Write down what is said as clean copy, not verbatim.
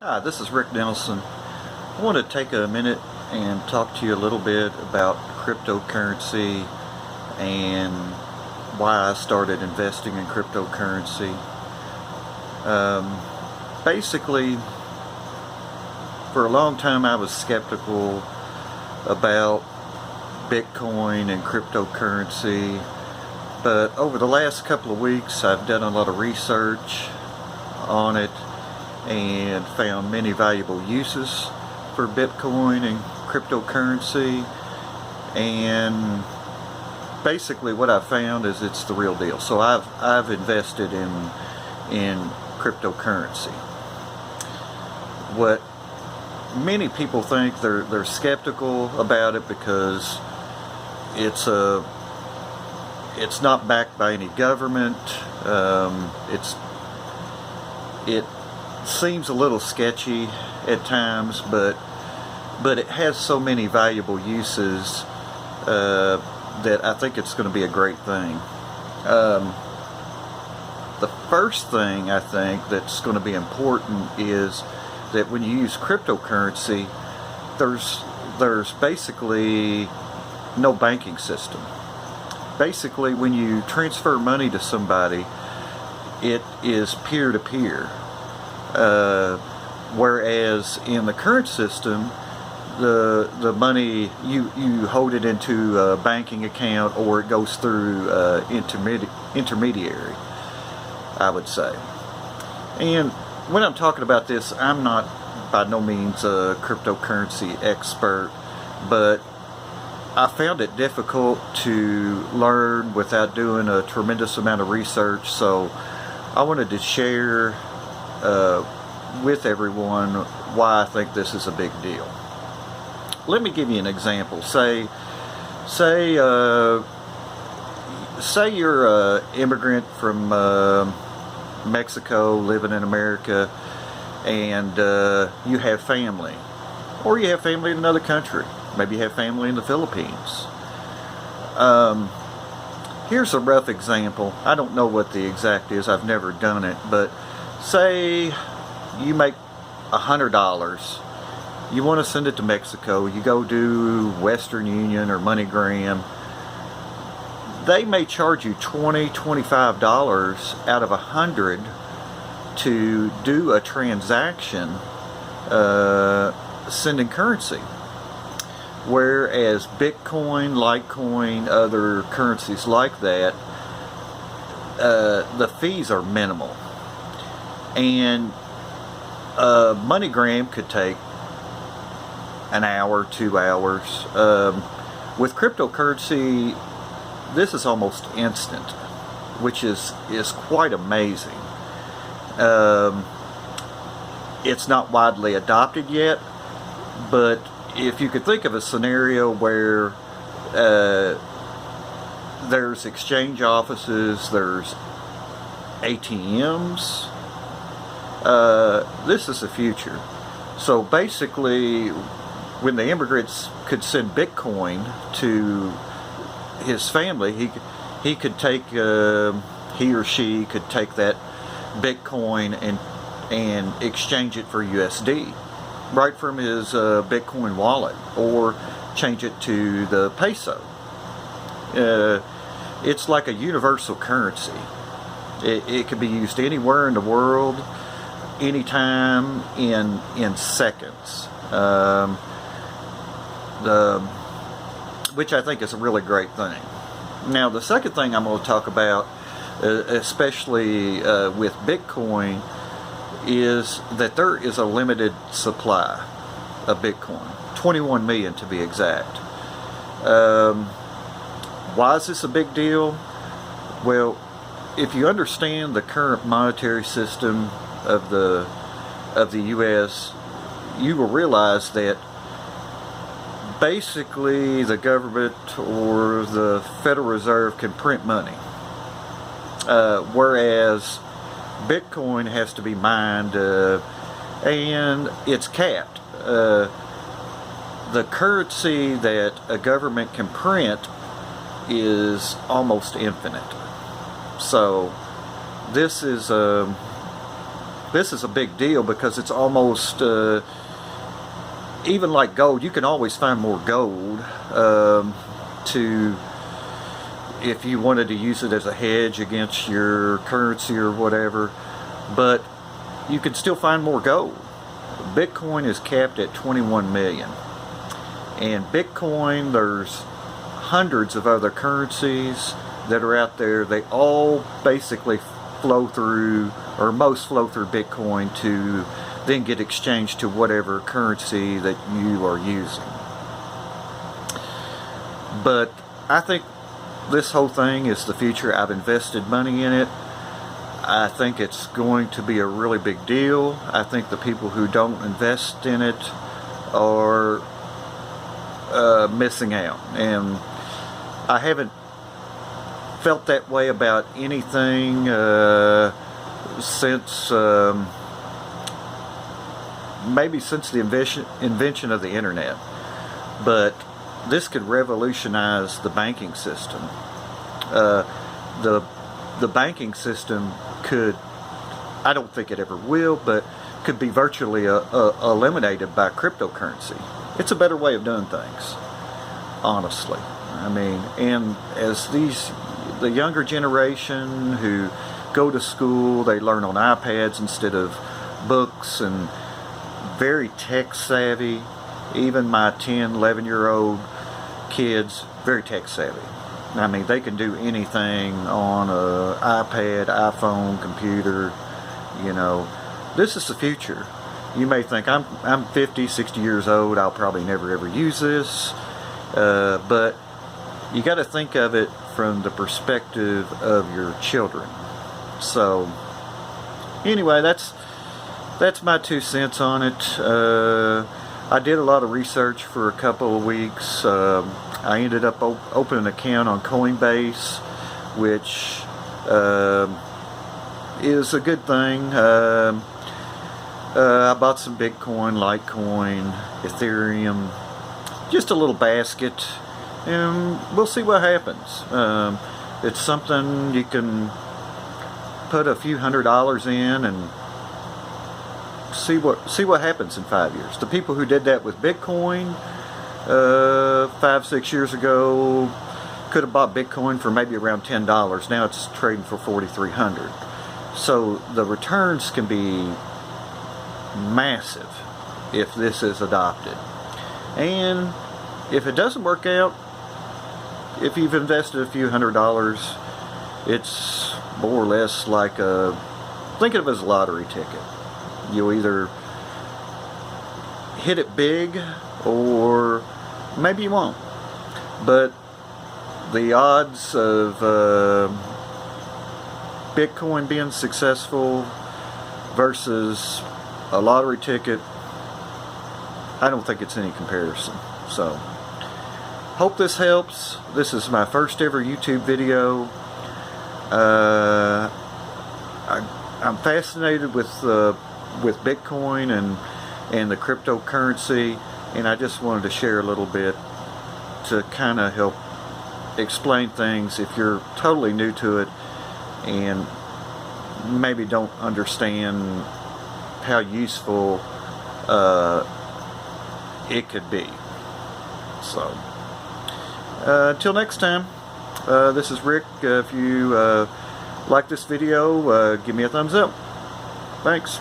Hi, this is Rick Nelson. I want to take a minute and talk to you a little bit about cryptocurrency and why I started investing in cryptocurrency. Basically, for a long time I was skeptical about Bitcoin and cryptocurrency, but over the last couple of weeks I've done a lot of research on it and found many valuable uses for Bitcoin and cryptocurrency, and basically what I found is it's the real deal. So I've invested in cryptocurrency. What many people think, they're skeptical about it because it's not backed by any government. It seems a little sketchy at times, but it has so many valuable uses that I think it's going to be a great thing. The first thing I think that's going to be important is that when you use cryptocurrency, there's basically no banking system. Basically, when you transfer money to somebody, it is peer-to-peer. Whereas in the current system, the money, you hold it into a banking account, or it goes through intermediary, I would say. And when I'm talking about this, I'm not by no means a cryptocurrency expert, but I found it difficult to learn without doing a tremendous amount of research, so I wanted to share with everyone why I think this is a big deal. Let me give you an example. Say you're an immigrant from Mexico living in America, and you have family, or you have family in another country. Maybe you have family in the Philippines. Here's a rough example. I don't know what the exact is. I've never done it, but say you make $100. You want to send it to Mexico. You go to Western Union or MoneyGram. They may charge you $20, $25 out of $100 to do a transaction sending currency. Whereas Bitcoin, Litecoin, other currencies like that, the fees are minimal. And MoneyGram could take an hour, 2 hours. With cryptocurrency, this is almost instant, which is quite amazing. It's not widely adopted yet, but if you could think of a scenario where there's exchange offices, there's ATMs, this is the future. So basically, when the immigrants could send Bitcoin to his family, he could take he or she could take that Bitcoin and exchange it for USD right from his Bitcoin wallet, or change it to the peso. It's like a universal currency. It can be used anywhere in the world, anytime, in seconds, which I think is a really great thing. Now, the second thing I'm going to talk about, especially with Bitcoin, is that there is a limited supply of Bitcoin, 21 million to be exact. Why is this a big deal? Well, if you understand the current monetary system of the U.S., you will realize that basically the government or the Federal Reserve can print money, whereas Bitcoin has to be mined, and it's capped. The currency that a government can print is almost infinite. So this is this is a big deal because it's almost even like gold. You can always find more gold to, if you wanted to use it as a hedge against your currency or whatever, but you can still find more gold. Bitcoin is capped at 21 million, and Bitcoin, there's hundreds of other currencies that are out there. They all basically flow through, or most flow through Bitcoin to then get exchanged to whatever currency that you are using. But I think this whole thing is the future. I've invested money in it. I think it's going to be a really big deal. I think the people who don't invest in it are missing out, and I haven't felt that way about anything since maybe since the invention of the internet. But this could revolutionize the banking system. The banking system could, I don't think it ever will, but could be virtually eliminated by cryptocurrency. It's a better way of doing things, honestly. I mean, and as the younger generation who go to school, they learn on iPads instead of books, and very tech savvy. Even my 10, 11-year-old kids, very tech savvy. I mean, they can do anything on an iPad, iPhone, computer, you know. This is the future. You may think, I'm 50, 60 years old, I'll probably never ever use this. But you got to think of it from the perspective of your children. So, anyway, that's my 2 cents on it. I did a lot of research for a couple of weeks. I ended up opening an account on Coinbase, which is a good thing. I bought some Bitcoin, Litecoin, Ethereum, just a little basket, and we'll see what happens. It's something you can put a few $100s in and see what happens in 5 years. The people who did that with Bitcoin 5-6 years ago could have bought Bitcoin for maybe around $10. Now it's trading for $4,300. So the returns can be massive if this is adopted. And if it doesn't work out, if you've invested a few $100s, it's more or less like think of it as a lottery ticket. You'll either hit it big or maybe you won't. But the odds of Bitcoin being successful versus a lottery ticket, I don't think it's any comparison. So, hope this helps. This is my first ever YouTube video. I'm fascinated with Bitcoin and the cryptocurrency, and I just wanted to share a little bit to kind of help explain things if you're totally new to it and maybe don't understand how useful it could be. So, until next time, this is Rick. If you like this video, give me a thumbs up. Thanks.